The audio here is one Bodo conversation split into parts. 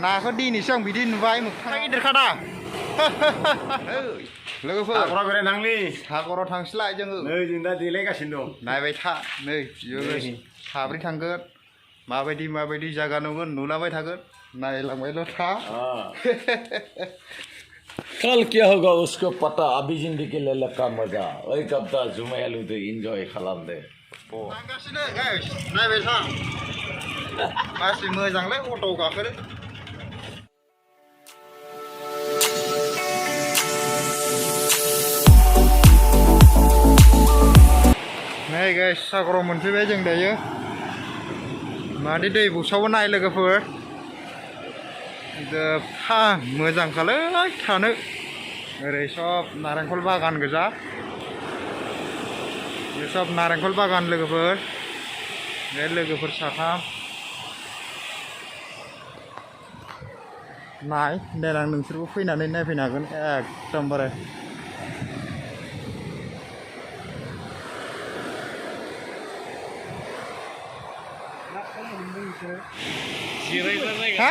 नाखौ दिनैसो आं बिदि नुबाय मोगथाङा गिदिरखादा लोगोफोर हाखराव बेरायनो थांलै हाखराव थांसैलाय जोङो नै जों दा देलायगासिनो दं नायबाय था नै साब्रै थांगोन माबायदि जायगा नुगोन नुलांबाय थागोन नायलांबायल' था कल क्या होगा उसको पता अभी जिंदगी ले लका मजा ओइ कब्दा जुमायालु दे एन्जय खालामदे थांगासिनो गाइस नायबाय था मासि मोजांलै अट' गाखोनो नै गाइस सागराव मोनफैबाय जों दायो मादै दै बुसावबो नाय लोगोफोर जोबथा मोजांखालै थानो ओरै सब नारेंखल बागान गोजा बे सब नारेंखल बागान लोगोफोर बे लोगोफोर साथाम नाय देनां नोंसोरबो फैनानै नायफैनो हागोन एकदमबारे हा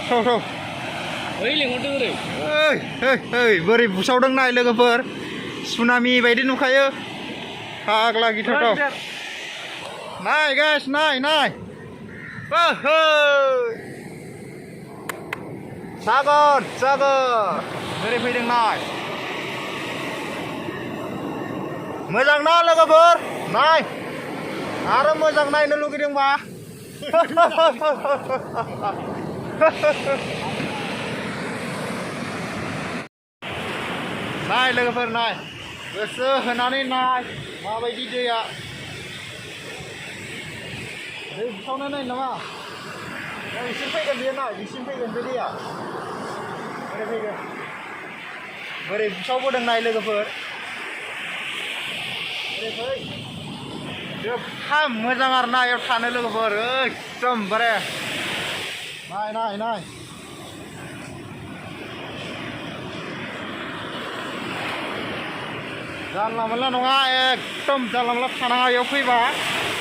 थौ ओइ बोरै बुसावदों नाय लोगोफोर सुनामि बायदि नुखायो फाग्ला गिथावथाव नाय गाइस नाय सागर बोरै फैदों नाय मोजां ना लोगोफोर नाय आरो मोजां नायनो लुगैदोंबा नाय लोगोफोर नाय गोसो होनानै नाय माबायदि दैया दै बुसावनो नाय नामा बिसिम फैगोन बेयो नाय बिसिम फैगोन बे दैया बोरै फैगोन बोरै बुसावबोदों नाय लोगोफोर बोरै फै जोबथा मोजां आरो ना बेयाव थानो लोगोफोर एकदमबारे नाय जानला मोनला नङा एकदम जानला मोनला थानाङा बेयाव फैबा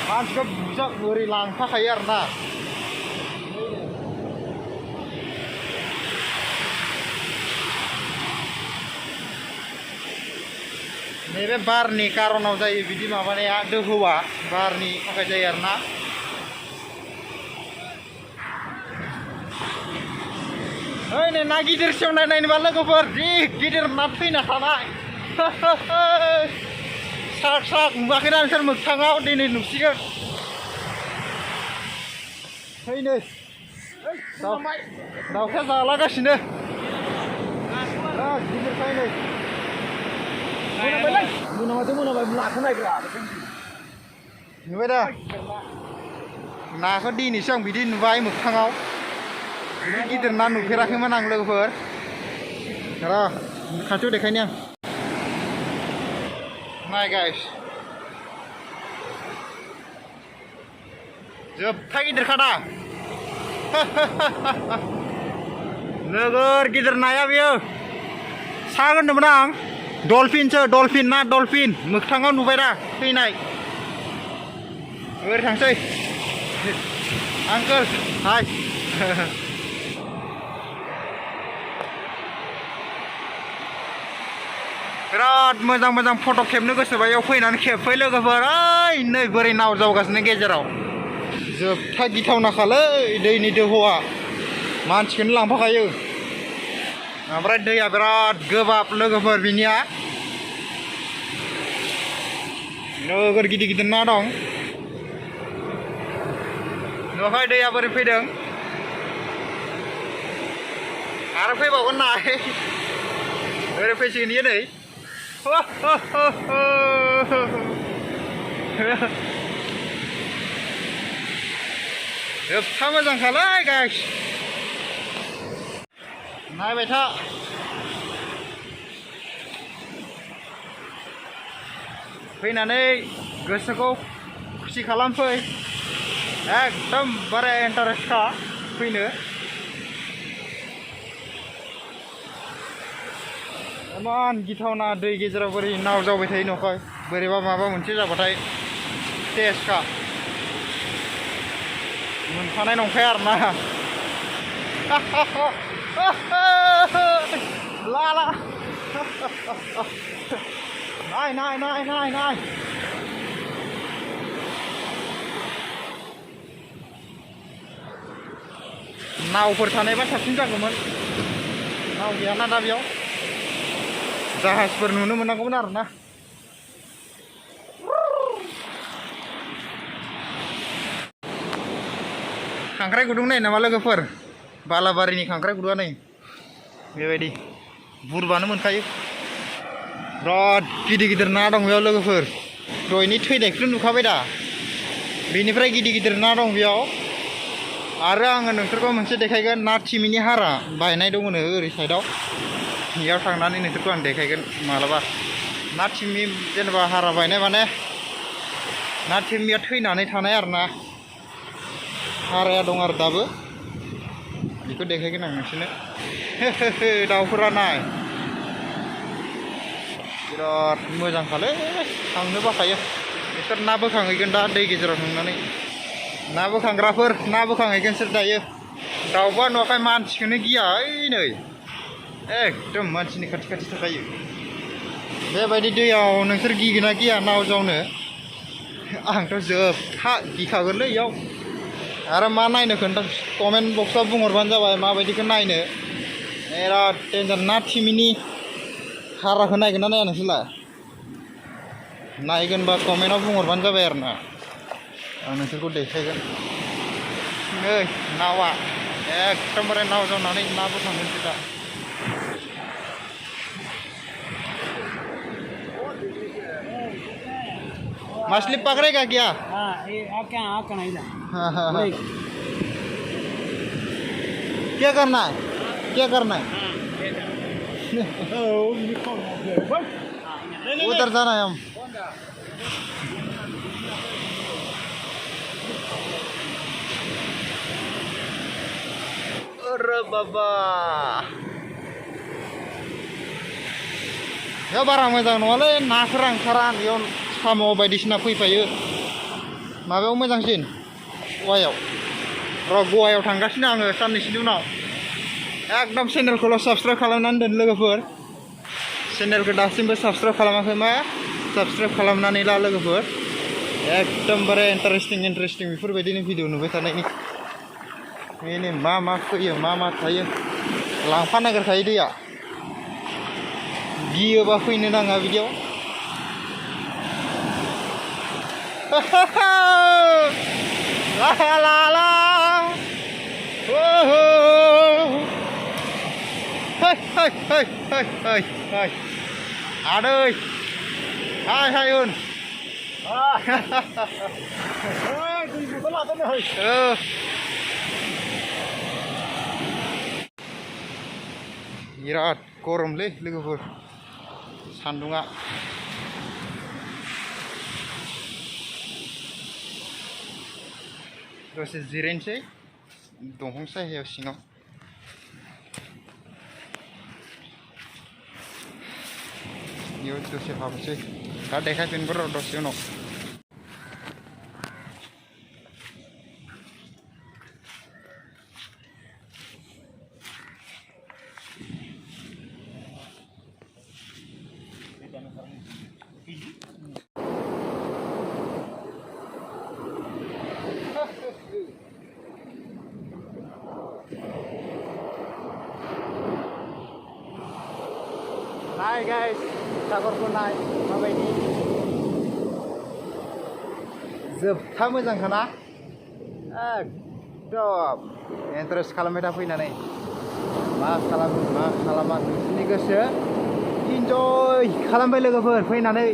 मानसिखौ बुजा ओरै लांफाखायो आरो ना नैबे बारनि कारनाव जायो बिदि माबानाया दोहौआ बारनि थाखाय जायो आरो ना ओइ नै ना गिदिर सेवनाय नायनोबा लोगोफोर जि गिदिर ना थैना थानाय साक नुवाखैना नोंसोर मोगथाङाव दिनै नुसिगोन फैनो दाउखाया जालागासिनो गिदिर फैनो मोनाबाय नाखौ नायग्रा नुबाय दा नाखौ दिनैसो आं बिदि नुबाय मोगथाङाव बिदि गिदिर ना नुफेराखैमोन आं लोगोफोर र' खाथियाव देखायनि आं नाय गाइस जोबथा गिदिरखादा नोगोर गिदिर नाया बेयो सा होनदोंमोन आं डलफिन ना डलफिन मोगथाङाव नुबाय दा फैनाय ओरै थांसै आंकोल हाय बिराद मोजां फट' खेबनो गोसोबा बेयाव फैनानै खेबफै लोगोफोर ओइ नै बोरै नाव जावगासिनो गेजेराव जोबथा गिथावनाखालै दैनि दोहौआ मानसिखौनो लांफाखायो ओमफ्राय दैया बिराद गोबाब लोगोफोर बिनिया नोगोर गिदिर ना दं नुवाखै दैया बोरै फैदों आरो फैबावगोन नाय ओरै फैसिगोन इयो नै जोबथा मोजांखालै गाइस नायबाय था फैनानै गोसोखौ खुसि खालामफै एकदम बारे इन्टारेस्टखा फैनो इमान गिथावना दै गेजेराव बोरै नाव जावबाय थायो न'खाय बोरैबा माबा मोनसे जाबाथाय टेस्टखा मोनखानाय नंखाया आरोना la la này này này này này नावफोर थानायबा साबसिन जागौमोन नाव गैयाना दा बेयाव जाहाजफोर नुनो मोननांगौमोन आरो ना खांख्राइ गुदुं नाय नामा लोगोफोर बालाबारिनि खांख्राइ गुदुङा नै बेबायदि बुरबानो मोनखायो बिराद गिदिर गिदिर ना दं बेयाव लोगोफोर दहायनि थैनायखौथ' नुखाबाय दा बेनिफ्राय गिदिर गिदिर ना दं बेयाव आरो आङो नोंसोरखौ मोनसे देखायगोन ना थिमिनि हारा बायनाय दङनो ओरै साइडआव बेयाव थांनानै नोंसोरखौ आं देखायगोन मालाबा ना थिमि जेनेबा हारा बायनाय माने ना थिमिया थैनानै थानाय आरो ना हाराया दं आरो दाबो बेखौ देखायगोन आं नोंसोरनो दाउफोरा नाय बिराद मोजांखालै थांनो बाखायो बिसोर ना बोखांहैगोन दा दै गेजेराव थांनानै ना बोखांग्राफोर ना बोखांहैगोन सोर दायो दाउबा नुवाखै मानसिखौनो गिया ओइ नै एकदम मानसिनि खाथि खाथि थाखायो बेबायदि दैयाव नोंसोर गिगोना गिया नाव जावनो आंथ' जोबथा गिखागोनलै इयाव आरो मा नायनो खोन्था कमेन्ट बक्सआव बुंहरबानो जाबाय माबायदिखौ नायनो बिराद डेन्जार ना थिमिनि हाराखौ नायगोन ना नाया नोंसोरलाय नायगोनबा कमेन्टआव बुंहरबानो जाबाय आरो ना आं नोंसोरखौ देखायगोन नै नावा एकदमबारे नाव जावनानै ना बोखांगोनसो दा मछली पकड़ेगा क्या क्या करना है क्या करना है उधर जाना है हम अरे बाबा बेयाव बारा मोजां नङालै नाफोरा ओंखारा बेयाव साम' बायदिसिना फैफायो माबायाव मोजांसिन गवायाव र' गवायाव थांगासिनो आङो साननैसोनि उनाव एकदम चेनेलखौल' साबस्क्राइब खालामनानै दोन लोगोफोर चेनेलखौ दासिमबो साबस्क्राइब खालामाखै मा साबस्क्राइब खालामनानै ला लोगोफोर एकदमबारे इन्टारेस्टिं बेफोरबायदिनो भिडिअ नुबाय थानायनि बेनो मा मा फैयो मा मा थायो लांफा नागिरखायो दैया गियोबा फैनो नाङा बिदियाव ला ला ला आदै हाय हाय उन बिराद गरमलै लोगोफोर सान्दुङा दसे जिरायनोसै दंफां सायहायाव सिङाव बेयाव दसे हाबनोसै दा देखायफिनगोन र' दसे उनाव Hai guys, सागरखौ नाय माबायदि जोबथा मोजांखाना एकदम इन्टारेस्ट खालामबाय था फैनानै मा खालामो मा खालामा नोंसोरनि गोसो इन्जय खालामबाय लोगोफोर फैनानै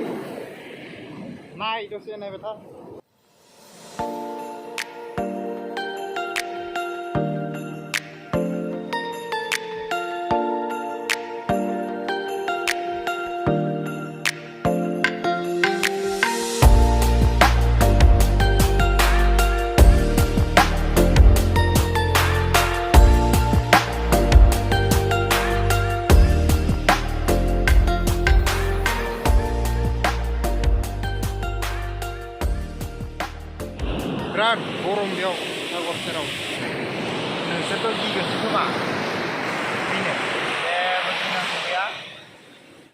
नाय दसे नायबाय था